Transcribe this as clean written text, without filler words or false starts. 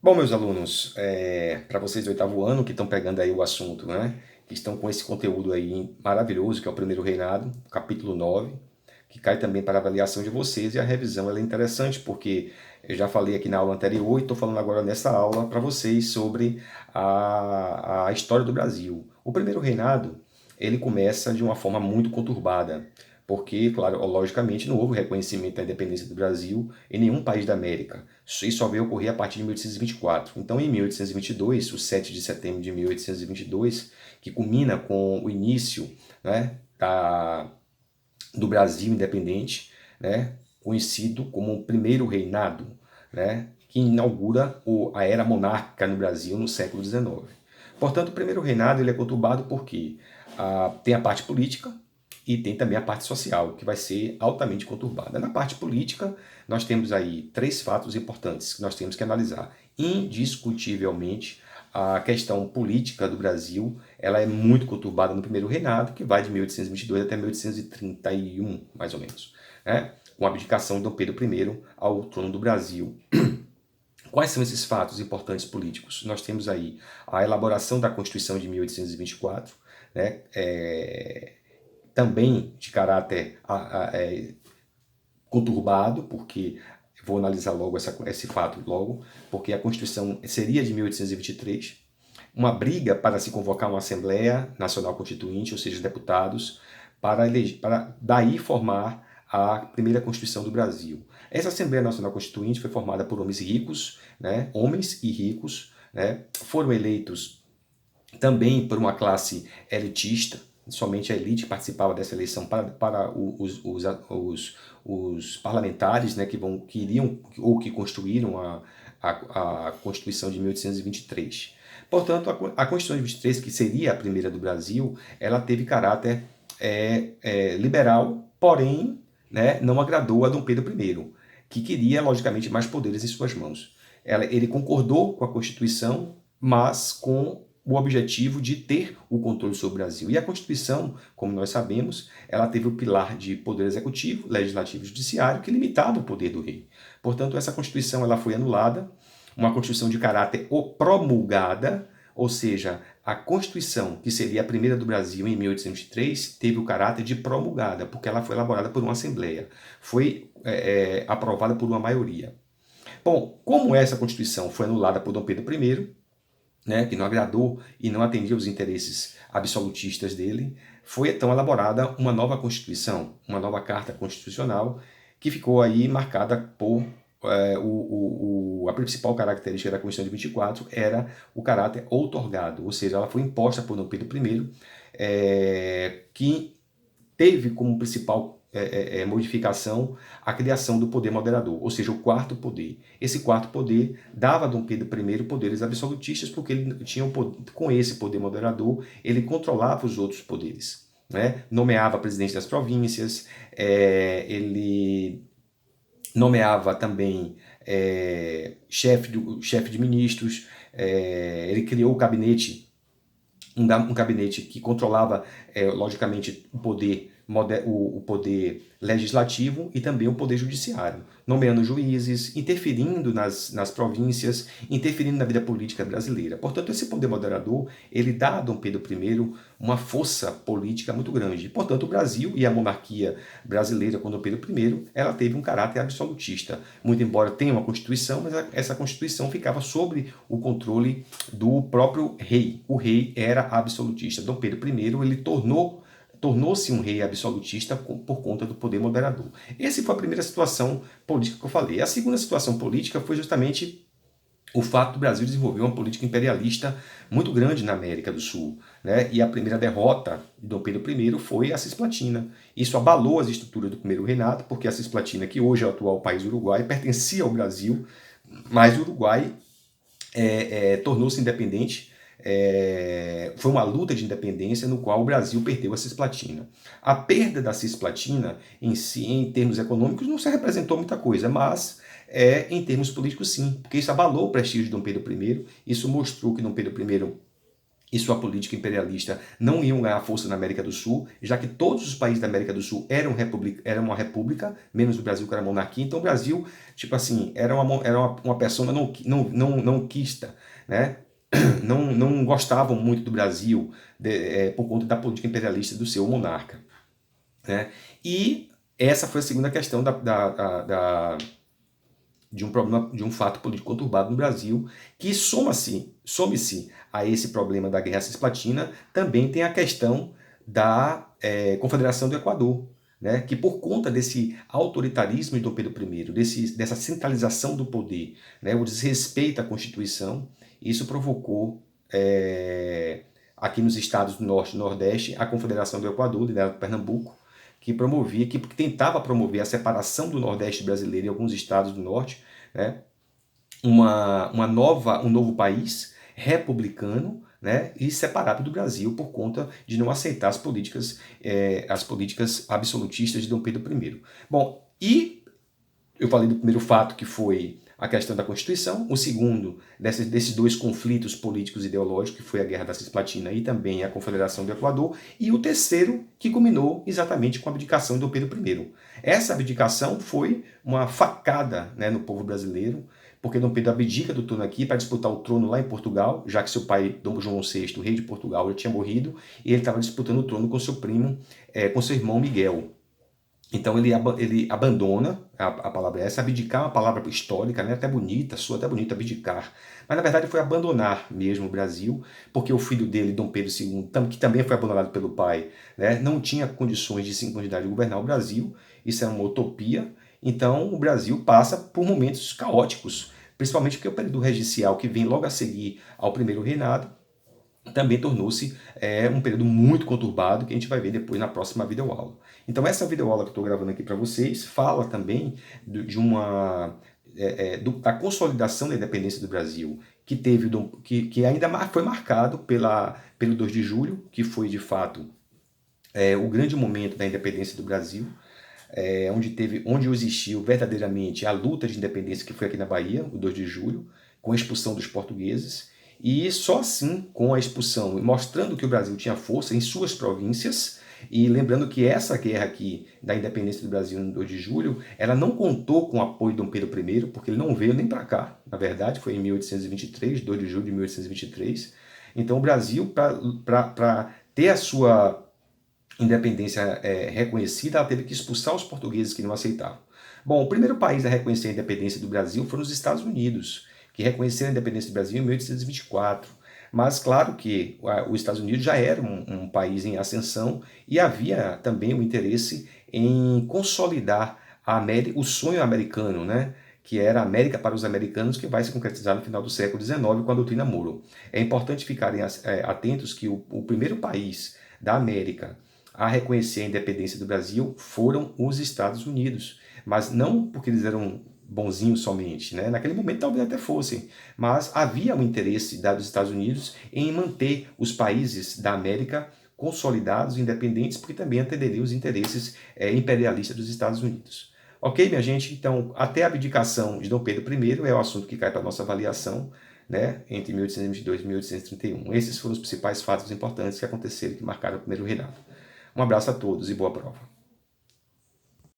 Bom, meus alunos, para vocês do oitavo ano que estão pegando aí o assunto, né? Que estão com esse conteúdo aí maravilhoso, que é o Primeiro Reinado, capítulo 9, que cai também para a avaliação de vocês, e a revisão ela é interessante, porque eu já falei aqui na aula anterior e estou falando agora nessa aula para vocês sobre a história do Brasil. O Primeiro Reinado, ele começa de uma forma muito conturbada, porque, claro, logicamente não houve reconhecimento da independência do Brasil em nenhum país da América. Isso só veio ocorrer a partir de 1824. Então, em 1822, o 7 de setembro de 1822, que culmina com o início, né, do Brasil independente, né, conhecido como o Primeiro Reinado, né, que inaugura a era monárquica no Brasil no século XIX. Portanto, o Primeiro Reinado ele é conturbado porque tem a parte política e tem também a parte social, que vai ser altamente conturbada. Na parte política, nós temos aí três fatos importantes que nós temos que analisar. Indiscutivelmente, a questão política do Brasil ela é muito conturbada no primeiro reinado, que vai de 1822 até 1831, mais ou menos, né? Com a abdicação de Dom Pedro I ao trono do Brasil. Quais são esses fatos importantes políticos? Nós temos aí a elaboração da Constituição de 1824, né? Também de caráter conturbado, porque vou analisar logo esse fato logo, porque a Constituição seria de 1823, uma briga para se convocar uma Assembleia Nacional Constituinte, ou seja, deputados, para daí formar a primeira Constituição do Brasil. Essa Assembleia Nacional Constituinte foi formada por homens ricos, né, homens e ricos, né, foram eleitos também por uma classe elitista, somente a elite participava dessa eleição para os parlamentares, né, que iriam ou que construíram a Constituição de 1823. Portanto, a Constituição de 23, que seria a primeira do Brasil, ela teve caráter liberal, porém, né, não agradou a Dom Pedro I, que queria, logicamente, mais poderes em suas mãos. Ele concordou com a Constituição, mas com o objetivo de ter o controle sobre o Brasil. E a Constituição, como nós sabemos, ela teve o pilar de poder executivo, legislativo e judiciário, que limitava o poder do rei. Portanto, essa Constituição ela foi anulada, uma Constituição de caráter promulgada, ou seja, a Constituição, que seria a primeira do Brasil em 1803, teve o caráter de promulgada, porque ela foi elaborada por uma Assembleia, foi aprovada por uma maioria. Bom, como essa Constituição foi anulada por Dom Pedro I, né, que não agradou e não atendia os interesses absolutistas dele, foi então elaborada uma nova Constituição, uma nova Carta Constitucional, que ficou aí marcada por a principal característica da Constituição de 24 era o caráter outorgado, ou seja, ela foi imposta por Dom Pedro I, que teve como principal modificação a criação do poder moderador, ou seja, o quarto poder. Esse quarto poder dava a Dom Pedro I poderes absolutistas, porque ele tinha com esse poder moderador, ele controlava os outros poderes, né? Nomeava presidente das províncias, ele nomeava também chefe de ministros, ele criou o gabinete, um gabinete que controlava, logicamente, o poder legislativo e também o poder judiciário, nomeando juízes, interferindo nas províncias, interferindo na vida política brasileira. Portanto, esse poder moderador, ele dá a Dom Pedro I uma força política muito grande. Portanto, o Brasil e a monarquia brasileira com Dom Pedro I, ela teve um caráter absolutista. Muito embora tenha uma Constituição, mas essa Constituição ficava sob o controle do próprio rei. O rei era absolutista. Dom Pedro I, ele tornou-se um rei absolutista por conta do poder moderador. Essa foi a primeira situação política que eu falei. A segunda situação política foi justamente o fato do Brasil desenvolver uma política imperialista muito grande na América do Sul, né? E a primeira derrota de Dom Pedro I foi a Cisplatina. Isso abalou as estruturas do primeiro reinado, porque a Cisplatina, que hoje é o atual país Uruguai, pertencia ao Brasil, mas o Uruguai tornou-se independente. Foi uma luta de independência no qual o Brasil perdeu a Cisplatina. A perda da Cisplatina, em si, em termos econômicos, não se representou muita coisa, mas em termos políticos sim, porque isso abalou o prestígio de Dom Pedro I, isso mostrou que Dom Pedro I e sua política imperialista não iam ganhar força na América do Sul, já que todos os países da América do Sul eram uma república, menos o Brasil, que era monarquia. Então o Brasil, tipo assim, era uma persona não quista, né? Não gostavam muito do Brasil por conta da política imperialista do seu monarca, né? E essa foi a segunda questão de um problema, de um fato político conturbado no Brasil, que some-se a esse problema da Guerra Cisplatina, também tem a questão da Confederação do Equador, né, que por conta desse autoritarismo de Dom Pedro I, dessa centralização do poder, né, o desrespeito à Constituição, isso provocou aqui nos estados do Norte e Nordeste a Confederação do Equador, liderada por Pernambuco, que tentava promover a separação do Nordeste brasileiro e alguns estados do Norte, né, um novo país republicano, né, e separado do Brasil por conta de não aceitar as políticas absolutistas de Dom Pedro I. Bom, e eu falei do primeiro fato, que foi a questão da Constituição, o segundo desses dois conflitos políticos e ideológicos, que foi a Guerra da Cisplatina e também a Confederação do Equador, e o terceiro, que culminou exatamente com a abdicação de Dom Pedro I. Essa abdicação foi uma facada, né, no povo brasileiro, porque Dom Pedro abdica do trono aqui para disputar o trono lá em Portugal, já que seu pai, Dom João VI, rei de Portugal, já tinha morrido, e ele estava disputando o trono com seu primo, com seu irmão Miguel. Então ele abandona, a palavra é essa, abdicar é uma palavra histórica, né? Até bonita, soa até bonita, abdicar. Mas na verdade foi abandonar mesmo o Brasil, porque o filho dele, Dom Pedro II, que também foi abandonado pelo pai, né? Não tinha condições de continuidade de governar o Brasil, isso é uma utopia. Então o Brasil passa por momentos caóticos, principalmente porque o período regencial, que vem logo a seguir ao primeiro reinado, também tornou-se um período muito conturbado, que a gente vai ver depois na próxima videoaula. Então essa videoaula que eu estou gravando aqui para vocês fala também da consolidação da independência do Brasil, que ainda foi marcado pelo 2 de julho, que foi de fato o grande momento da independência do Brasil, onde existiu verdadeiramente a luta de independência, que foi aqui na Bahia, o 2 de julho, com a expulsão dos portugueses. E só assim, com a expulsão, mostrando que o Brasil tinha força em suas províncias, e lembrando que essa guerra aqui da independência do Brasil no 2 de julho, ela não contou com o apoio de Dom Pedro I, porque ele não veio nem para cá, na verdade, foi em 1823, 2 de julho de 1823. Então o Brasil, para ter a sua independência reconhecida, ela teve que expulsar os portugueses que não aceitavam. Bom, o primeiro país a reconhecer a independência do Brasil foram os Estados Unidos, que reconheceram a independência do Brasil em 1824. Mas claro que os Estados Unidos já era um país em ascensão e havia também o interesse em consolidar o sonho americano, né? Que era a América para os americanos, que vai se concretizar no final do século XIX com a doutrina Monroe. É importante ficarem atentos que o primeiro país da América a reconhecer a independência do Brasil foram os Estados Unidos, mas não porque eles eram bonzinhos somente, né? Naquele momento talvez até fossem, mas havia um interesse dos Estados Unidos em manter os países da América consolidados, independentes, porque também atenderia os interesses imperialistas dos Estados Unidos. Ok, minha gente? Então, até a abdicação de Dom Pedro I é o assunto que cai para a nossa avaliação, né, entre 1822 e 1831. Esses foram os principais fatos importantes que aconteceram e que marcaram o primeiro reinado. Um abraço a todos e boa prova.